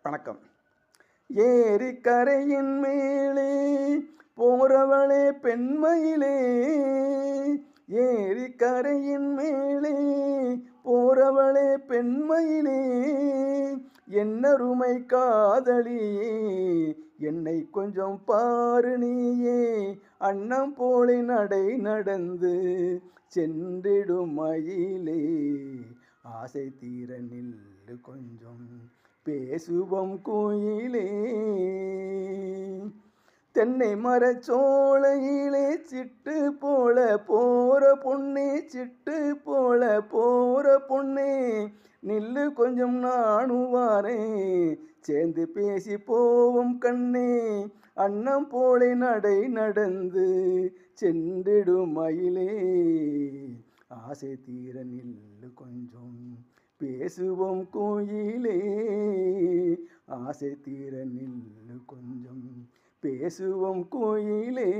வணக்கம். ஏரிக்கரையின் மேலே போறவளே பெண்மயிலே, ஏரிக்கரையின் மேலே போறவளே பெண்மயிலே, என்னருமை காதலியே என்னை கொஞ்சம் பாரு நீயே, அன்னம் போலே நடை நடந்து சென்றிடும் மயிலே, ஆசை தீர நில்லு கொஞ்சம் பேசுவோம் குயிலே. தென்னை மரச்சோலையிலே சிட்டு போல போற பொண்ணே, சிட்டு போல போற பொண்ணே, நில்லு கொஞ்சம் நானும் வாரேன், சேர்ந்து பேசி போவோம் கண்ணே, அன்னம் போலே நடை நடந்து சென்றிடும் மயிலே, ஆசை தீர நில்லு கொஞ்சம் பேசுவோம் குயிலே, ஆசை தீர நில்லு கொஞ்சம் பேசுவோம் குயிலே.